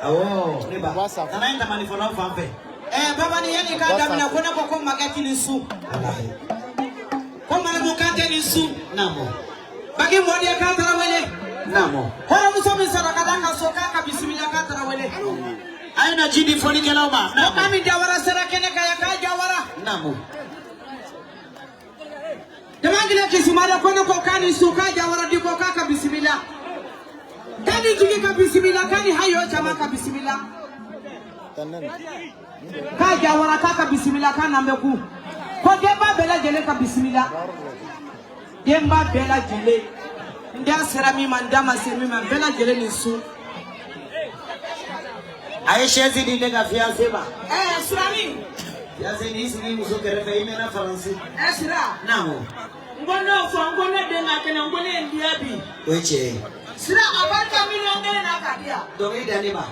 Oh, anaenda manifolo fampe. Baba ni yani kada mina kona kwa magati ni su. Kwa mana mukate ni su. Namo. Bagi mwadi ya kata wele. Namo. Hora musomi sana kadanga soka kabisimilia kata wele. Aina jidi foni keloma. Namo. Kami jawara sera kene kaya kaya jawara. Namo. Jamangile kisimada kona kwa kani suka jawara diko kaka bisimila. Kani jigika bisimila kani hayo chama bisimila. Kaja warataka bisimila kana mbeku. Ko demba bela jele ka bisimila. Demba bela jele. Ndia serami mandama semi man bela jele ni su. Aisha zidi nega fiancé ba. Surami. Fiancé ni sini muso kerefe imena faransi. Sira. Namo. Ngono fo ngono denga kena ngono ndia bi. Weche. Sira abarka milioni na kadia. Dongida ni ba.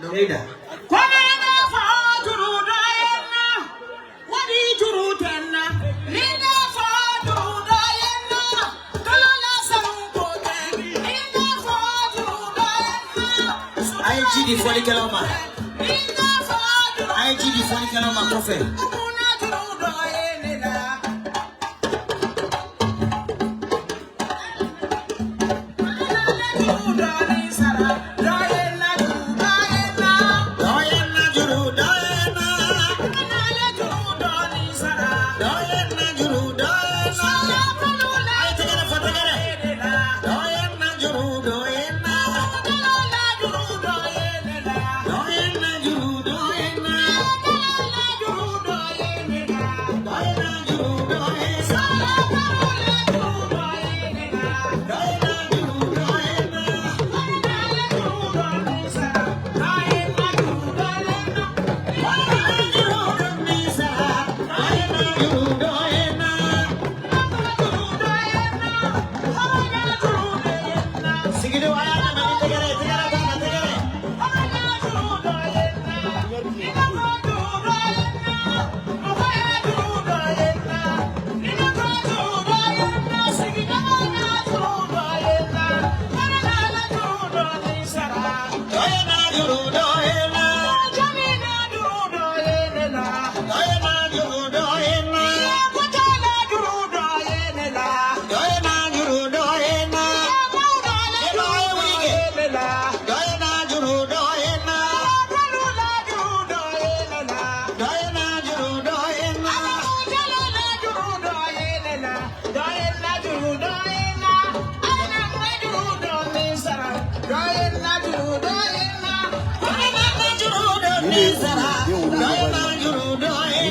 Dongida. Kwana na fa turudaena. Wadi turutenna. Nina fa turudaena. Kala saruko teni. Nina fa turudaena. Ai jidi foli keloma. Nina fa turudaena. Ai jidi foli keloma kofe. Una turudaena.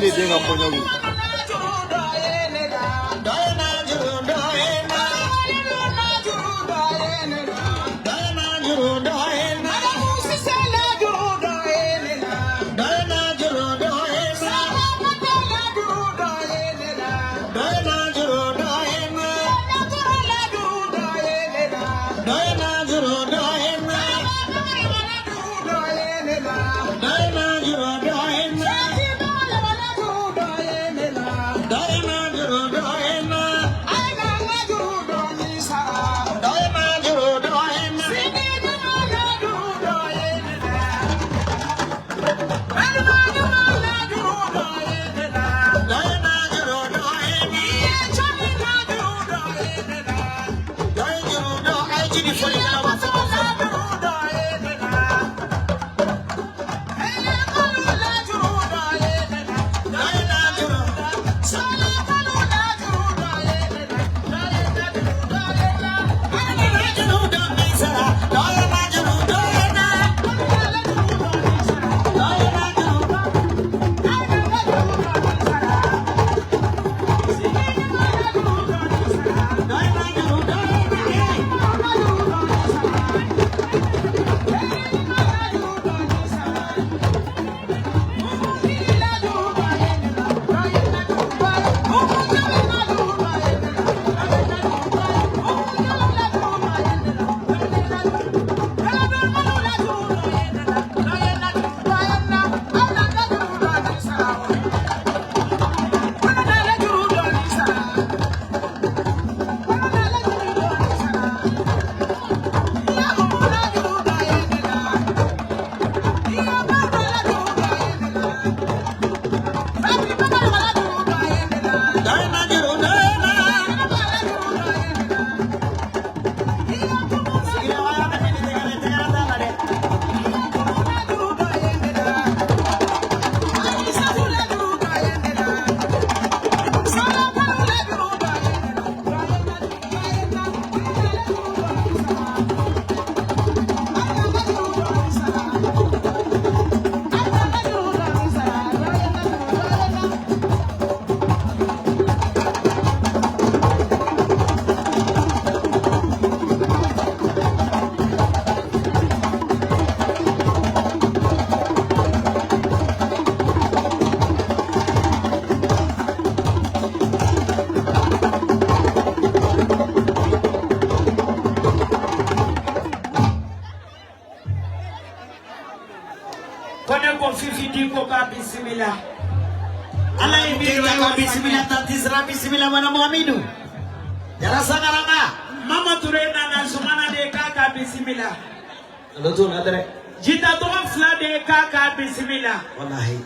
Ini dia ngapa nyawi? Bismillah tatisra bismillah mana Muhammadu. Jara sangaranga. Mama turena na sumana de kaka bismillah. Lo tu nadre. Jita to fla de kaka bismillah. Wallahi.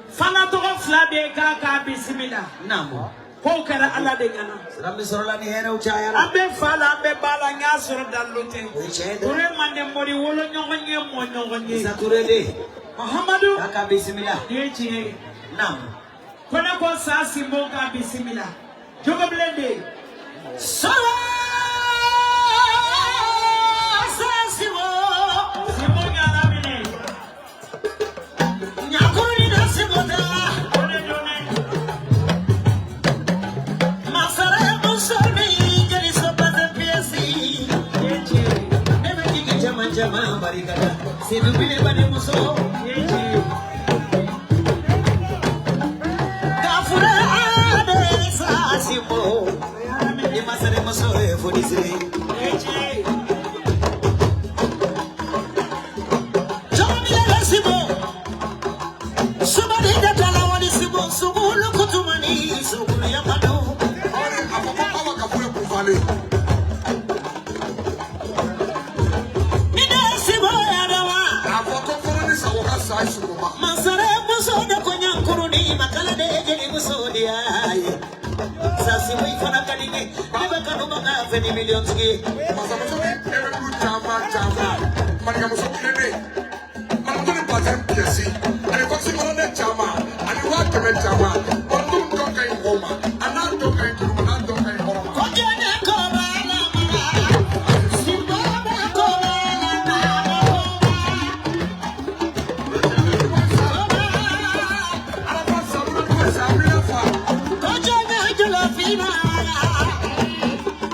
Fana to fla de kaka bismillah. Namo. Ko kara ala de gana. Rabbi sorola ni hera uchaya. Abe fala abe bala nya soro dalute. Ture mande mori wolo nyongonye mo nyongonye. Sature de. Muhammadu kaka bismillah. Yechi. Namo. Kona ko sa simbo ka bismillah. Jogo blende. Sala sa simbo. Simbo ngala mine. Nyakuri na simbo da. One jone. Masara musoni jani sopa de piesi. Yechi. Nebe kike jama jama barikada. Sidu bine bane muso. Yechi. Simbo, ni masare masore fodisire. Jamila la simbo, subadi datala wali simbo, subulu kutumani, subulu yamado. Ore apapa kafule kufale. Nida simbo ya dawa. Apoko koroni sawoka sai simbo. Masare muso da konya kuruni makala de jeli muso dia. Sasi mui fana kadinge, liba kanu banga feni million sigi. Masa muso ni ebe ku chama, mani muso kene, mani muso ni bazem piesi, ani koksi mara ne chama, ani wake me chama, kontum toka ingoma, anan toka ingoma, anan toka ingoma. Kojene koma na mara, simba koma na mara. Ala sabu na sabu na fa. Kojene jolo fina.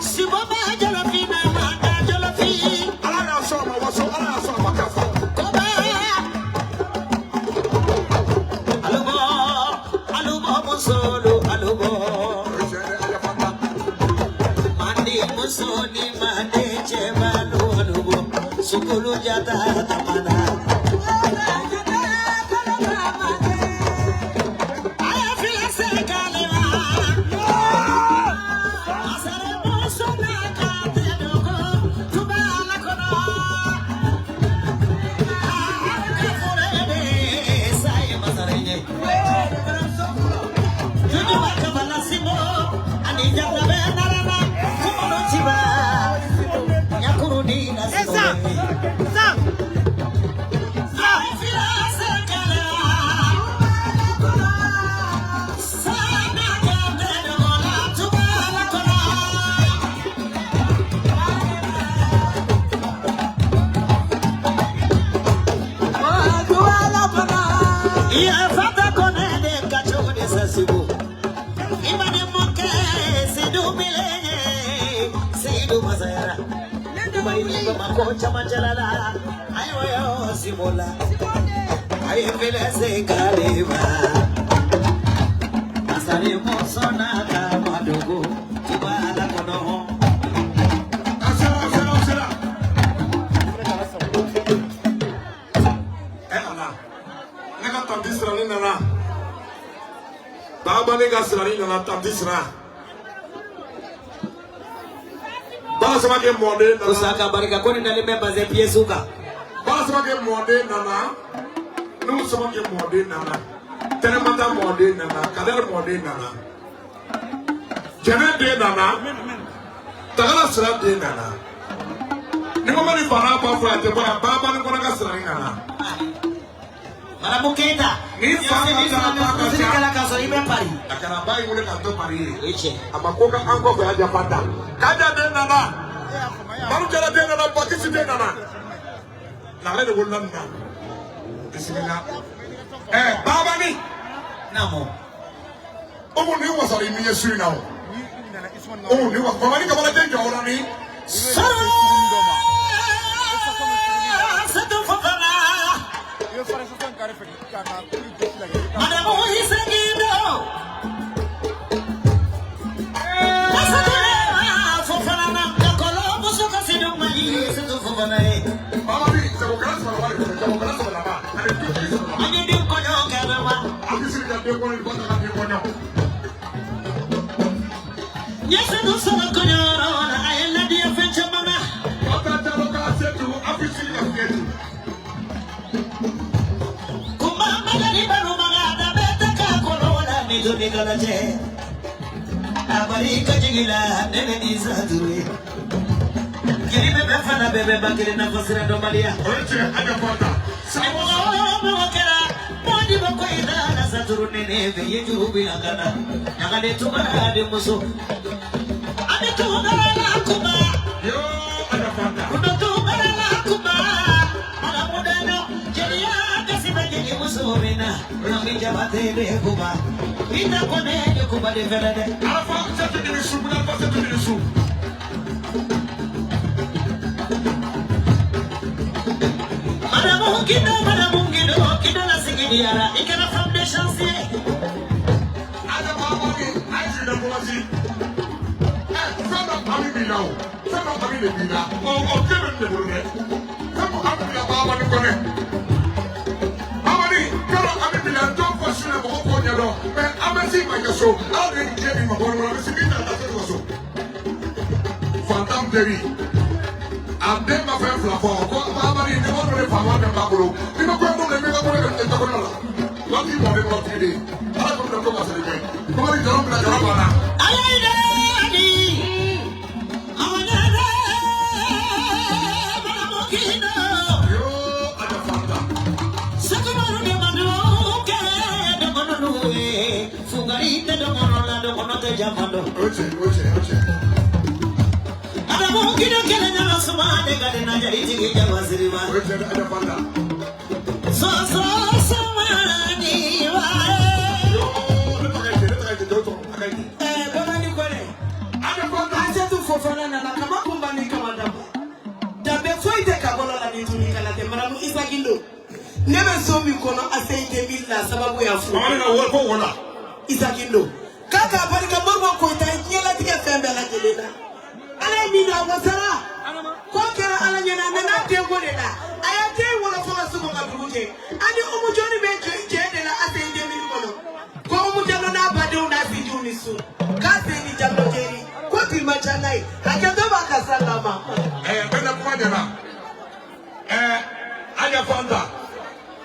Simba jolo fina, jolo fi. Ala na so ma waso, ala na so ma kafa. Koma. Alubo musolo, alubo. Mandi musoni mande chemalu alubo. Sukulu jata tamana. Chama chalala, ayo yo simola, ayo vele se kariba, asari mosona kama dogo, tibala kono. Asera. Ana, nega tandisra ni nana, baba nega sra ni nana tandisra. Bala sama ke monde nana. Usaka barika koni na limemba ze piesuka. Bala sama ke monde nana. Nu sama ke monde nana. Tene mata monde nana. Kader monde nana. Jene de nana. Tagala sira de nana. Ni mama ni fana pa fo ate ba baba ni kona ka sira ni nana. Mara muketa. Ni fana ta ka kala ka so ibe pari. Akara bai mule ka to pari. Eche. Amakoka anko ko aja pata. Kaja de nana. Maru jara de nana pakisi de nana. Na le de wonan na. Bismillah. Baba ni. Namo. Omo ni wasari ni yesu na o. Omo ni wa baba ni ka bala de jawra ni. Yes, I know some of I am not the adventure, Mama. What I tell you, I said to officially again. Kumama, Mama, Beta Corona, Nido Nicolate. Abarika Jigila, Nenenis Adui. Give me a fan of baby back in the Fosra Domalia. I don't want that. I'm then my friend Flapon. Mama, you don't want to find them Babolo. You don't want to make a corner. What you want to do today? I don't know what to do. Come on, don't let your mother. Never saw me kono asante bila sababu ya fu. Isakindo. Kaka barika morwa ko itakiela tika fembe la kelena. Ala mina wasara. Kwa kera ala nyana na tengo lena. Ayate wala fona suko ngabuje. Ani umujoni beje jende la asante mili kono. Kwa umujano na bade unasi juni su. Kasi ni jambo jeri. Kwa kilmachanai. Akadoba kasangama. Bena kumajana. Anya fanda.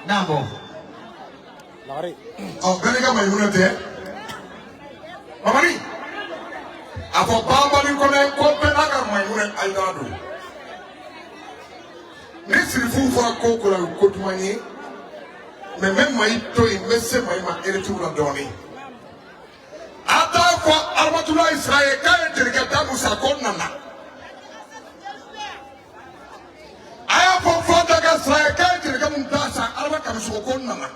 Namo. Lari. Oh, Benika my unit. Mamani. Apo bamba ni kone ko penaka my unit aidado. Nesiri fufa ko ko la ko tumani. Me mai to investe mai ma ereti una doni. Ata ko armatula Israel ka dirigata musa konnana. Aya po fanda ga Israel ka dirigata mutasa arma kamsu konnana.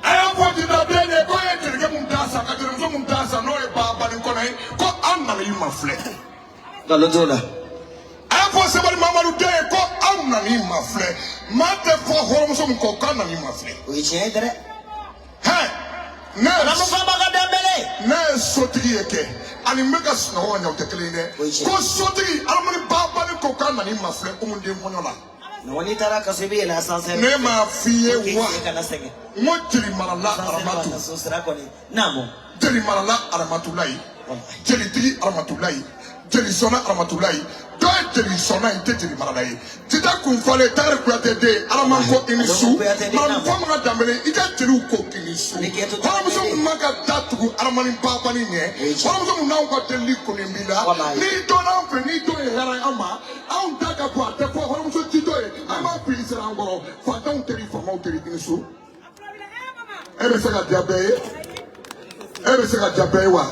Aya po dina bene ko e dirigata mutasa ka dirigata mutasa no e baba ni kone ko anna ni mafle. Galodona. Aya po sebali mama lu de ko anna ni mafle. Mate fo horom so ko kanna ni mafle. Uichedere. Hey. Ne Namufamba kadambele. Ne sotigi yeke. Ani mega sno wanya utekelene. Ko sotigi alamani baba ni ko kanna ni mafle umundi monyola. No ni taraka sibi la sanse. Ne ma fiye wa. Kana senge. Mo jeli marala aramatu. Namo. Jeli marala aramatulai. Jeli tigi aramatulai. Jeli sona aramatulai. Do jeli sona inte jeli maralai. Tita kunfale tare kuyate de aramanko inisu. Manfama ka dambele ika jeli ko inisu. Haramuso maka datugu aramani papa ni nye. Haramuso munau ka jeli kunimila. Ni do na mpe ni do hera ama. Au daga kwa tepo haramuso tito ama pilisa angoro. Fata unteri fama unteri inisu. Ebe sega diabe. Ebe sega diabe wa.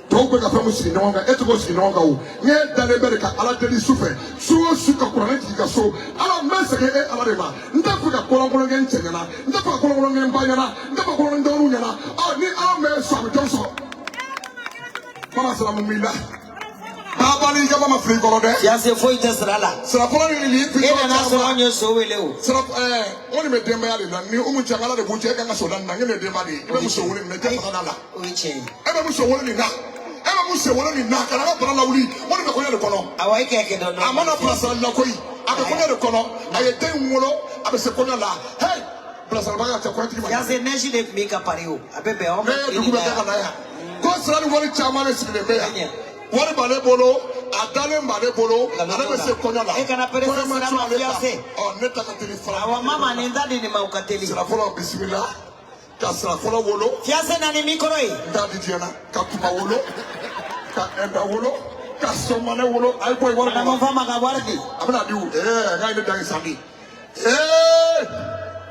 Togo ka famu sini nonga etugo sini nonga u nye dale bereka ala deli sufe suo suka kurane tika so ala mesege ala dema ndafu ka kolongo ngen chenyana ndafu ka kolongo ngen bayana ndafu ka kolongo ndonu nyana ni ala me so jonso mama salamu mila baba ni ka mama free kolode ya se foi tesrala sala pola ni li fi ina na so onyo so wele o sala oni me demba yale na ni umu changala de buche ka ngaso dan na ngene demba di ebe muso wole ne te kana la oiche ebe muso wole ni na ema muso wala ni na kana ba la wuli woni be ko yele kono awai keke do amana place la koyi abe ko yele kono aye ten wolo abe se kono la hey Plus albaga cha kwati ma. Ya se neji de mika pariu. Abebe o. Ne dugu be ka na ya. Ko sirani wali chama le sigile be ya. Wali bale bolo, adale bale bolo, ana be se konya la. E kana pere se sira ma fiase. Oh, neta ka telefona. Awa mama ne ndadi ni maukateli. Sira fola bismillah. Ka sira fola wolo. Fiase na ni mikoro yi. Ndadi diana ka kuma wolo. Ka enda wolo. Ka somane wolo. Ay boy wala. Na mo fama ka wardi. Abana diu. Ga ina dangi sandi.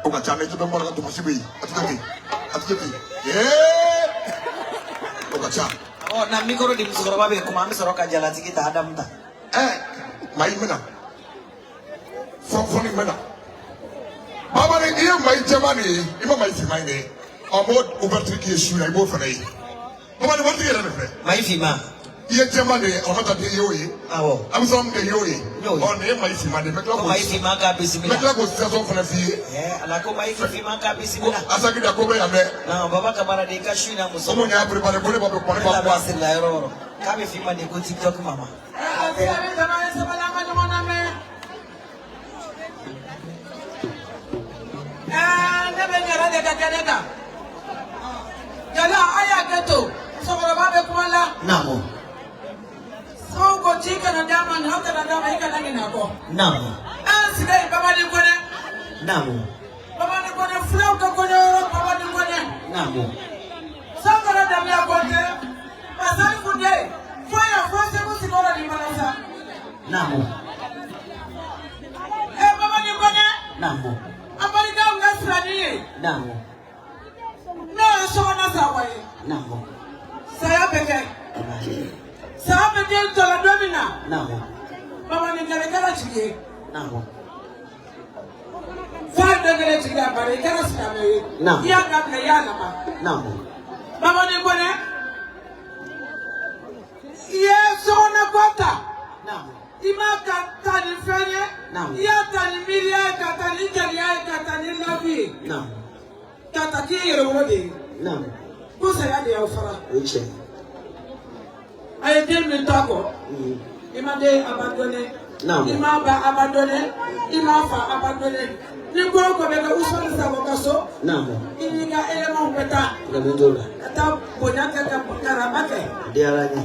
Oga chane to be mo ka to masibi. Atiti. Oga cha. Oh, na mikoro di musoro babe kuma mi soro ka jala tikita adam ta. Mai mena. Fofoni mena. Baba ni iya mai jamani, ima mai fi mai ne. Omo ouverture ki esu na ibo fana yi. Baba ni wati yere ne. Mai fi ma. Iya jamani, amata de yoyi. Awo. Amsom de yoyi. On ne mai fi ma de metla ko. Mai fi ma ka bismillah. Metla ko saison fana fi. Ala ko mai fi ma ka bismillah. Asaki da ko be ya me. Na baba kamara de ka shu na muso. Omo nya prepare bole baba ko ne Ba baba. sila yoro. Ka be fi ma de ko TikTok mama. Namo. So chika na dama na hata na dama ika nangi nako. Namo. Sidai baba ni kone. Namo. Baba ni kone flow ka kone baba ni kone. Namo. Sasa na dama ya kone. Pasali kunde. Fanya fanya kusikora ni manasa. Namo. Baba ni kone. Namo. Ambali da ngasrani. Namo. No so na sawa. Namo. Saya peke. Saya peke tola domina. Namo. Baba ni kala chike. Namo. Five degre chike apare kala sikame. Namo. Ya kabla ya nama. Namo. Baba ni kone. Yeso na kwata. Namo. Ima katani fenye. Namo. Ya tani milia katani jalia katani labi. Namo. Kataki yerode. Namo. Kusa ya de ofara. Uche. Aye del mitako. Ima de abandonné. Namo. Ima ba abandonné. Ima fa abandonné. Ni ko ko be ka usman sa ko kaso. Namo. Ini ga elemen peta. Gabendola. Ata bonya ka karabake. Diaranya.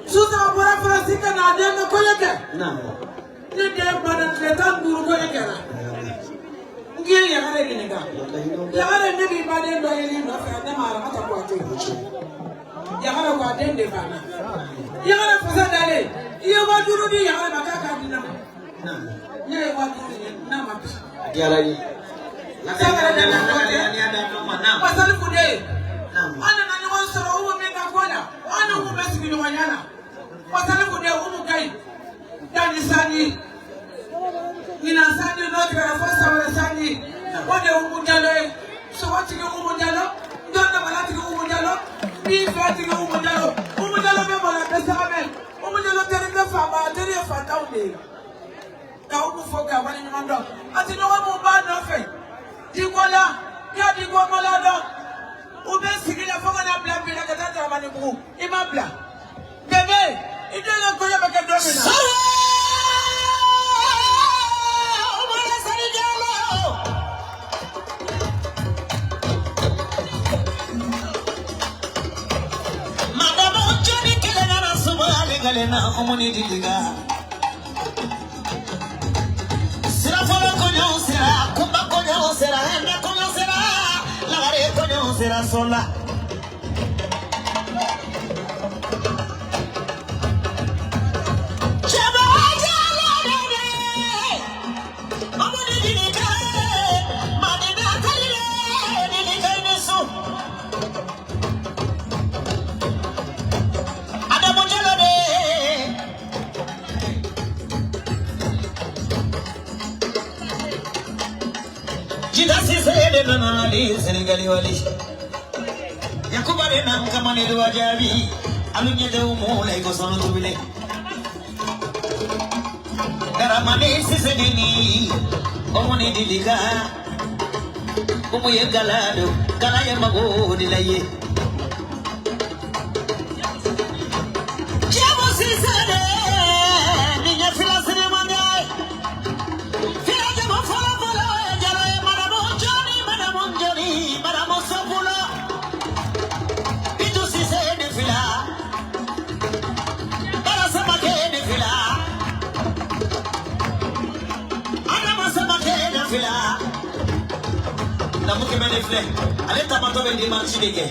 Suza bora Francisca na de ko yeke. Namo. Ni de bana tretan duru ko yeke na. Ngi ya gare ni ga. Ya gare ni bi ba de do yeli no fa na mara mata ko ate. Ya gare ko atende bana. Ya gare fasa dale. Iyo ba duru di ya gare makaka dinama. Namo. Ni wa duru ni na ma. Diaranya. Sangara de na ko de. Namo. Pasal ku de. Namo. Ana na nyo soro wo me ka kola. Ana wo me sibi no wanyana. Pasal ku de wo mu kai. Dani sani. Nina sani no tra fasa wala sani. Wode wo mu jalo. So wati ke wo mu jalo. Ndona balati ke wo mu jalo. Bi fati ke wo mu jalo. Wo mu jalo be bala pesa amen. Wo mu jalo tere ke fa ba tere fa taunde. Ka wo mu foka wani ndo. Ati no wo mu ba no fe. Dikola. Ya dikola do. Ube sigila fonga na bla bla ka tata mani bu imabla bebe idele ko ya baka domina mala sari jalo madama joni kile na subale gale na omoni didiga sira folo konyo sira kumba konyo sira enda konyo sira lagare konyo sira sola Senegali wali yakubare nam kamane do wajabi alunye de umule ko sono tubile garamane sisedini omoni diliga umuye galado galaya mago dilaye jabo sisede ninya filasene mangay filaje mo fola fola jalo e marabo Kemenefle. Allez, t'as pas de marcher les gars.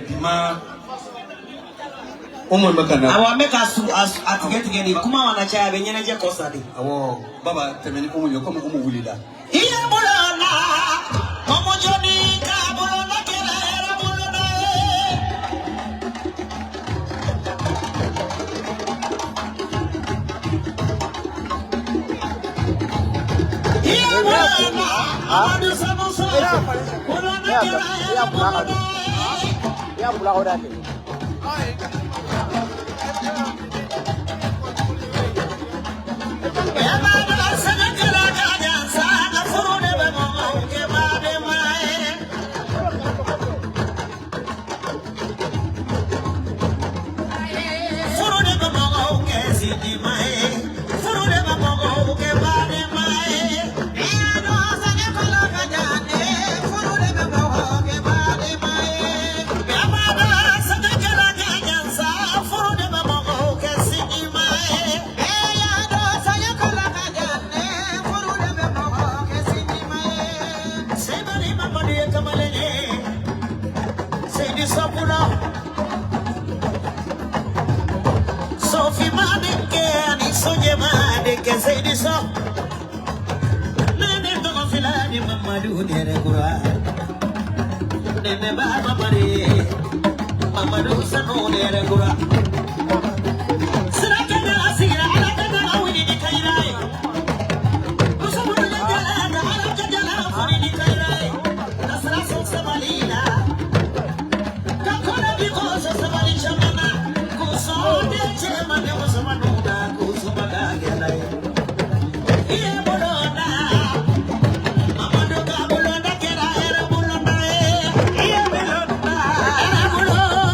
Bima Omo makana awa meka atigeni kuma wanachaya benyene je kosadi awo baba temeni omo yo komo omo wulila iya bulana omo joni ka bulana kera era bulana iya bulana adu samosa bulana kera era bulana ya pula ora ke Sophie Madeke ani soje madeke Seydi So nene to filani Mamadou dere kura nene baba mari Mamadou sano dere kura siraka na asira ala kana awini dikairai usabu na jala na ala jala awini dikairai nasra so sabalina kakona bikoso sabali chamana kuso de chema ne usamanuna kuso bagagela iye bolona Mamadou ka bolona kera era bolona iye bolona era bolona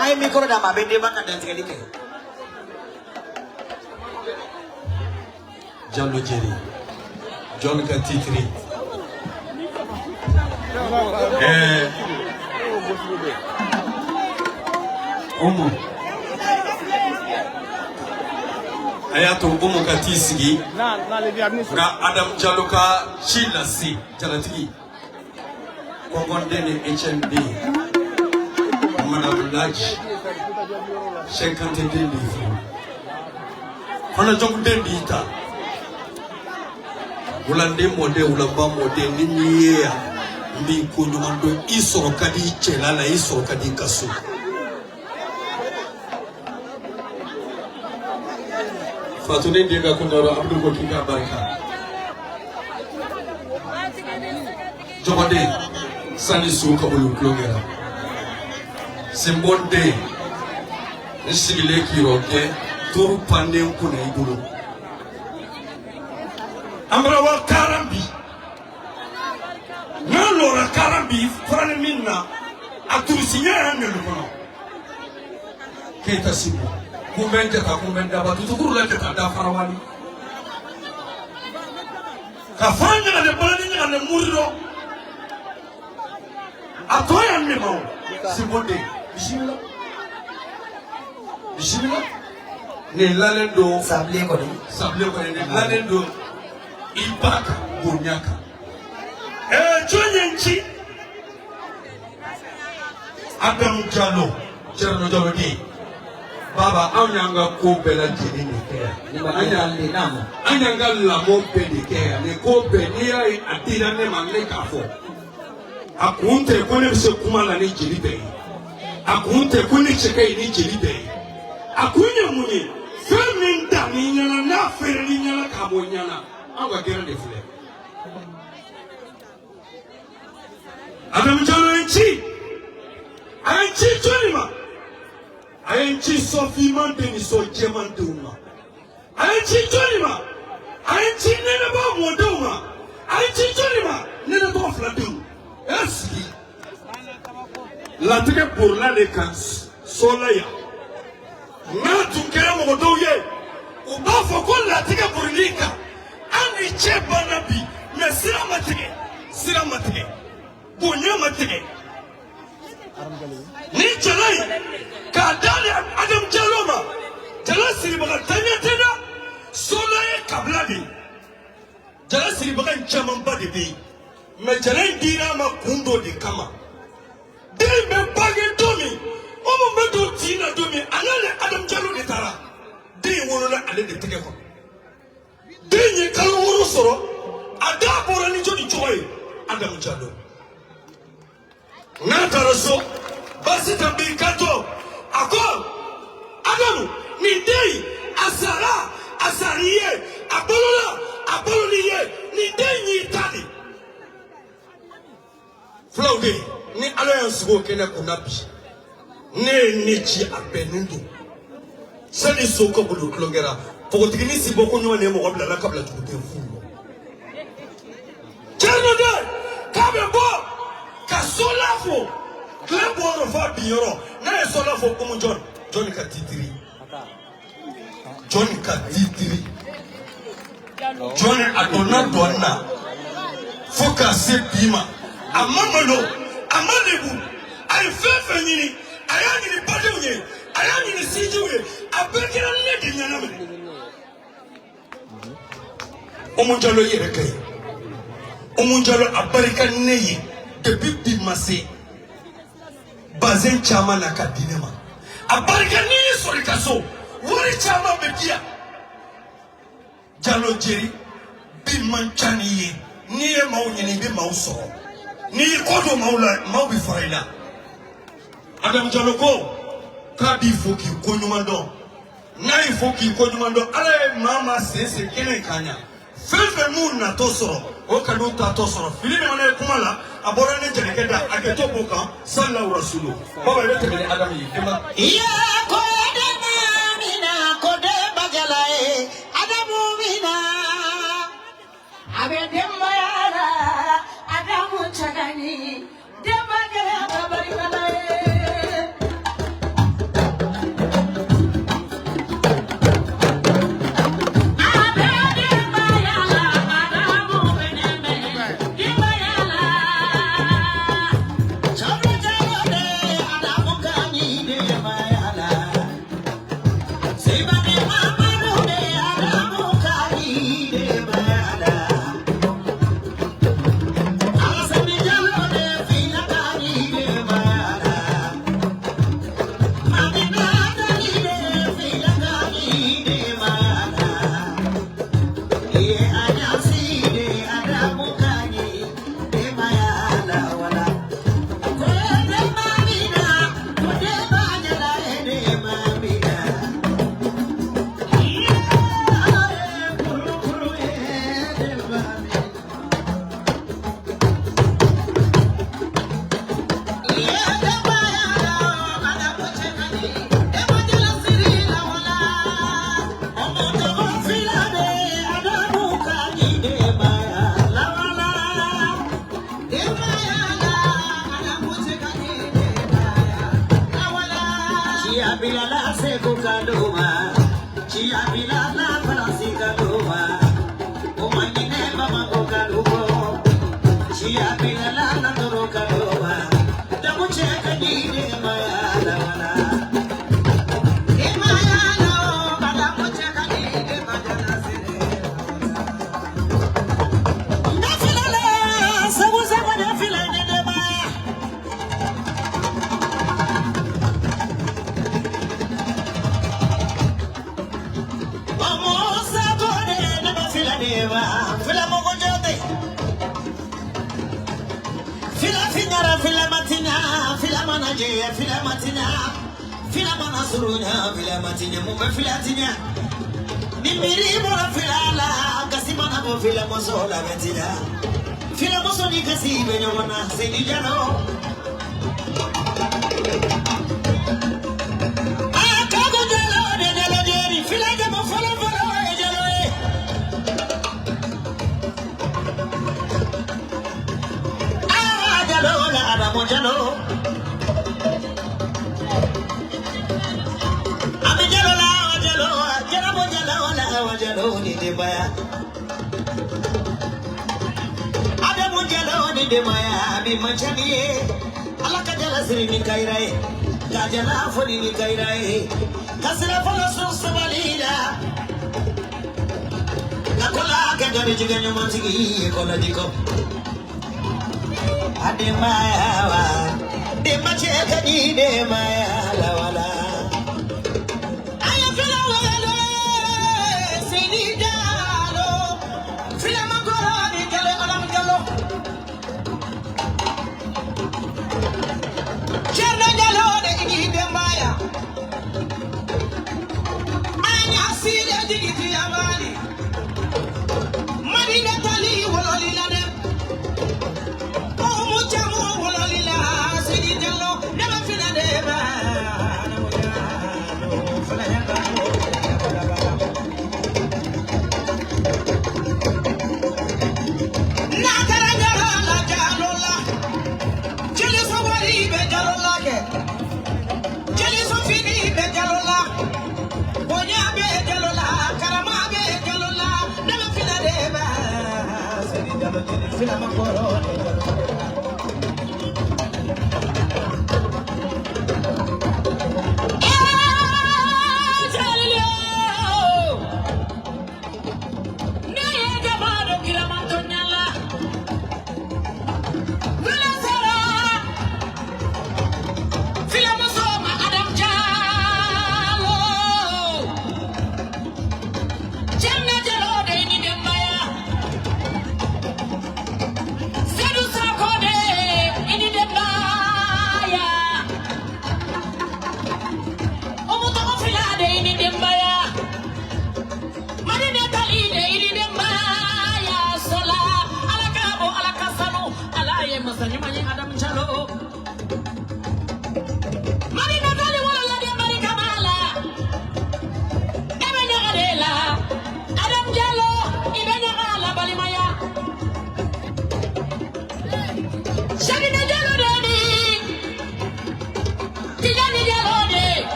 ai mikro da mabende baka dan sekali ke. Jallo Jerry. John Katitri. Omo. Ayato Omo Katisigi. Na Adam Jaloka Chilasi Jalatigi. Kongondene HND. Madame Lodge. 50 dendi. Fana jogu dendi ita. Ulande mode ulamba mode niniya. Mbi kunyumando isoro kadi chelala isoro kadi kasu. Fatune ndiga kundaro Abdul Kokinga Barika. Jomade sani suka bulu klogera. Simbonde nsigile kiroke turu pande kuna ibulu. Amra wa karambi. Nalora karambi frane minna aturusinya hande lukono. Keta sibu. Kumbende ta kumbenda batu tukuru lete ta da farawani. Kafanya na lebani na muriro. Atoya nimao. Simbonde. Bismillah. Bismillah. Ne lalendo Sable ko ni. Sable ko ne lalendo ibaka bunyaka. Chonyenchi Adam Jalo Cherno Jalo di Baba anyanga ko bela jini ni kea. Anyanga la mo pedi kea. Ne ko pedi ai atira ne mangle kafo. Akunte kone bise kumala ni jini bei. Akunte kone cheke ni jini bei. Akunya muni feminda ni nyala na fere ni nyala kabo nyala. Anga gera de fule. Adam Jalo enchi. Enchi chonima. Enchi sofi mante ni so jemante uma. Enchi chonima. Enchi nene ba moduma. Enchi chonima nene to flatu. Eski. La tike pour la les kans. Solaya. Na tukere modoye. Uba foko la tike pour lika. Ani cheba nabi. Me sira matike. Sira matike. Bonya matike. Ni jalai kadali Adam Jaloma jala siri baga tanya tena solaye kabladi jala siri baga chaman badi bi me jala dira ma kundo di kama de me bagi domi omo me do tina domi anale Adam Jalo de tara de wono na ale de tege ko de nye kalu woro soro ada bora ni jodi joy Adam Jalo na taraso basi tambikato ako Adamu ni dei asara asariye abololiye ni dei ni tali flaude ni alliance go kene kunabi ne nichi abenundo sani soko bulu klongera pokotikini siboko nywa ne mo wabla la kabla tukute fulo Cherno de kabebo kasolafo Kleboro fa biyoro na esolafo kumu John Katitri John adona donna foka se bima amamalo amalebu ay fefe nyini ayani ni padeunye ayani ni sijuye abekira ledi nyaname omunjalo yerekay omunjalo abarika neye depuis bimase bazen chama na kadinema abarika nini sorikaso wori chama bekia Jalo Jerry bimanchani ye niye maunyeni bi mauso ni kodo maula mau bi faraila Adam Jalo ko kadi foki konyumando nai foki konyumando ala mama sese kene kanya fefe mun na tosoro o kanu ta tosoro filime mane kumala abora ne jenekeda aketo boka sallallahu rasulu baba lete bele Adam yi dema Ya ko dema mina ko de bagalae Adamu mina abe demba yara Adamu chagani demba gala babarikalae bilala se kokadoma chia bilala farasika doma o mangine mama kokadugo chia bilala na doroka doma damu cheka dine maya lawana e maya no badamu cheka dine majana sire ndafilala sabu sabu ndafilala dema fila mogojote fila finyara fila matina fila manaje fila matina fila manasurunya fila matina mumbe fila tinya nimiri mora fila la kasimana bo fila mosola betina fila mosoni kasi benyona seni jano akago jalo de jalo jeri fila jamo folo folo jalo Mojalo Amejalo la wajalo jara mojalo la wajalo ni debaya Ada mojalo ni debaya bi machani ala kajala siri ni kairai kajala foni ni kairai kasira folo so sabalida nakola kajari jiganyo mantigi kola diko Ademayawa, demacheka ni demaya wala. Ayafila wala, sinidalo, fila makora ni kale alam jalo. Cherna jalo de ni demaya. Anya sile digiti amani. Madina tali wololi lane.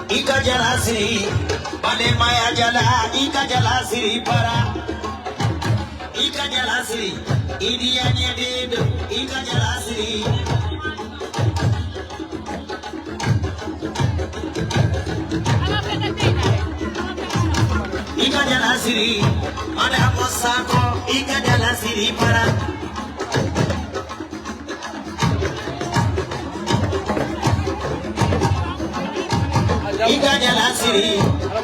Ika jala siri, pale maya jala, ika jala siri para. Ika jala siri, idi anye dedo, ika jala siri. Ika jala siri, ane hamosako, ika jala siri para. Ika jala siri,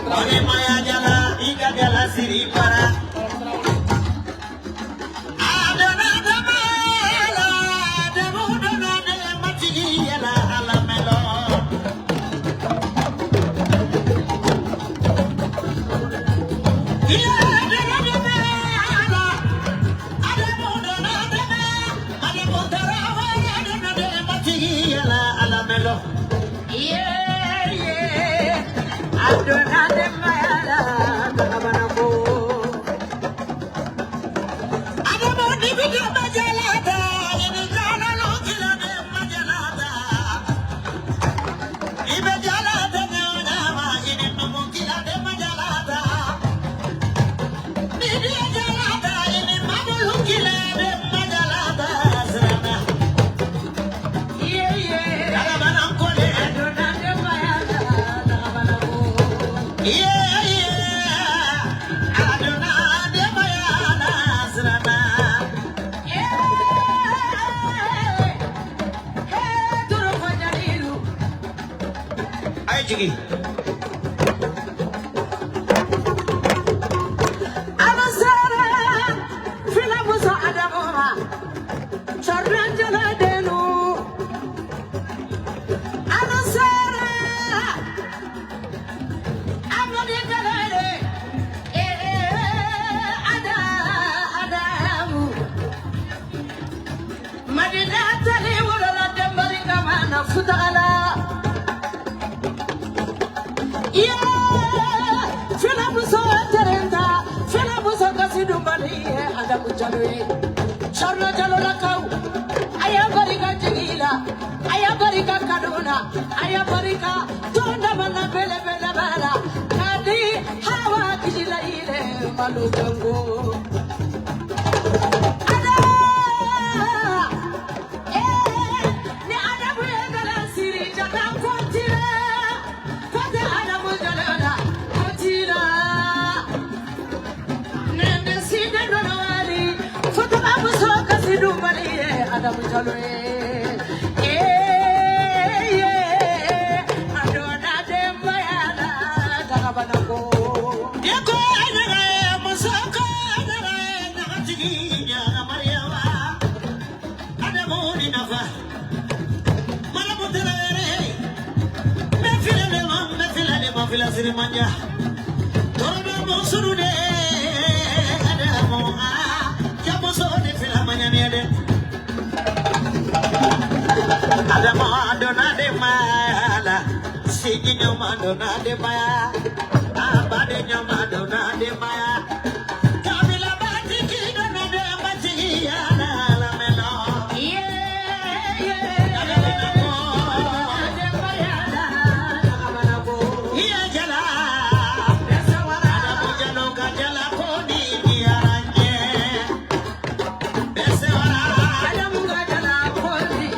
pale maya jala, ika jala siri para. Adona damela, demudona de matigi yala alamelo. Yeah, yeah. I don't have Jiggy. Charla jalo lakau, ayah barika jigila, ayah barika kaduna, ayah barika tonda mana bele bele bala, kadi hawa kijila ile malu jango. Ada, ni ada buya dalam siri jangan kontira, pada ada mujalada kontira, nende sida donawali. Ada muncul adona dembayana tagabanako dia ko ana musaka ana ngatigi na mariawa ada moni nafa mala mutere me fila siri manja torba mosurude ada mo jamo so de fila manya ni ade ada madonna de mala sigi no madonna de maya abade no madonna de maya kabila bati kino na de bati ya la melo ada de maya la ko iya jala besawara ada bujano ka jala ko di aranye besawara ada munga jala ko di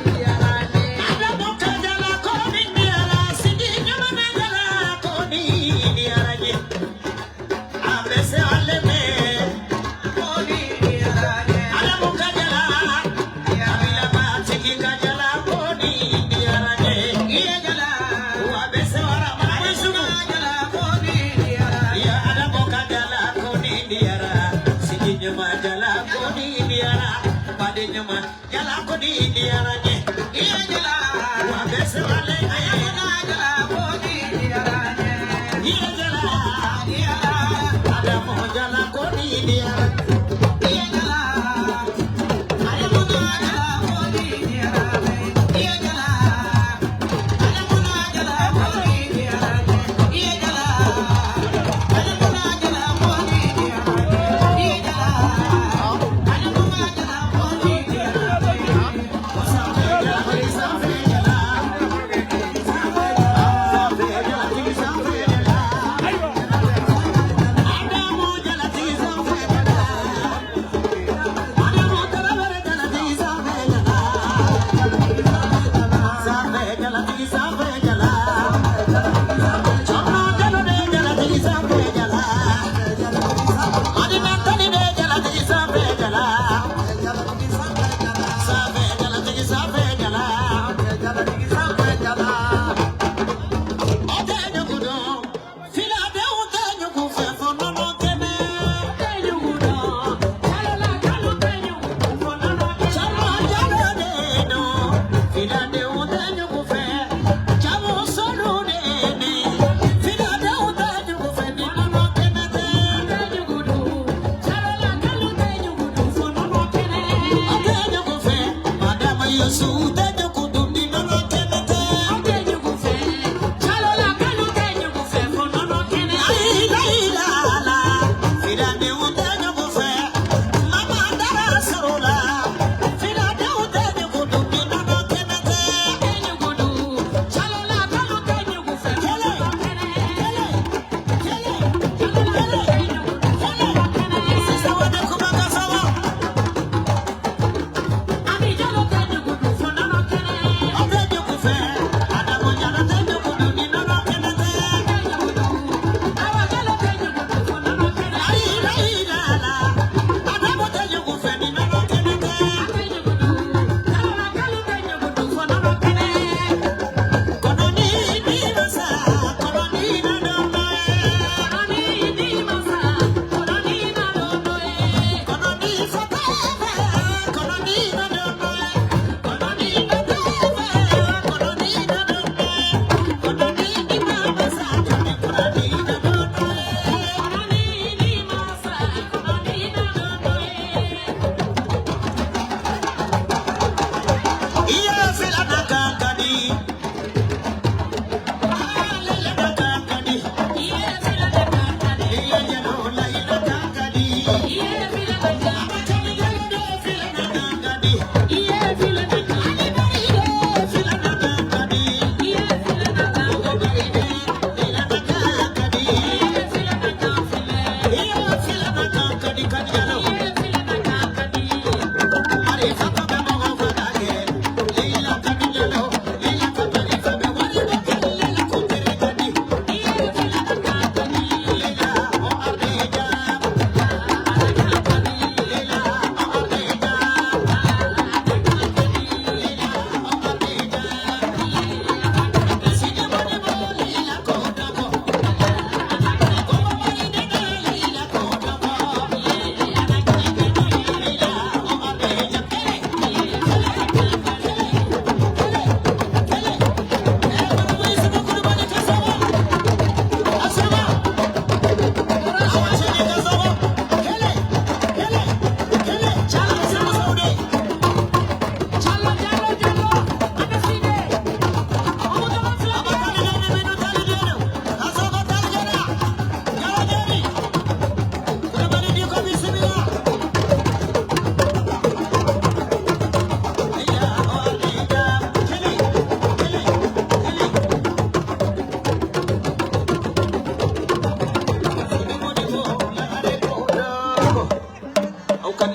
au kan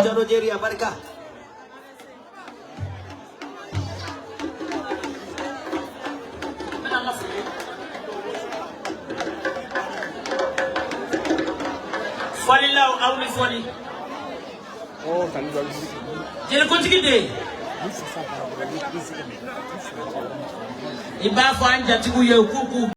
jalo jeri barka fali law aw ni fali Oh, kan jual. jere ko tigide iba fa anja tigu ye kuku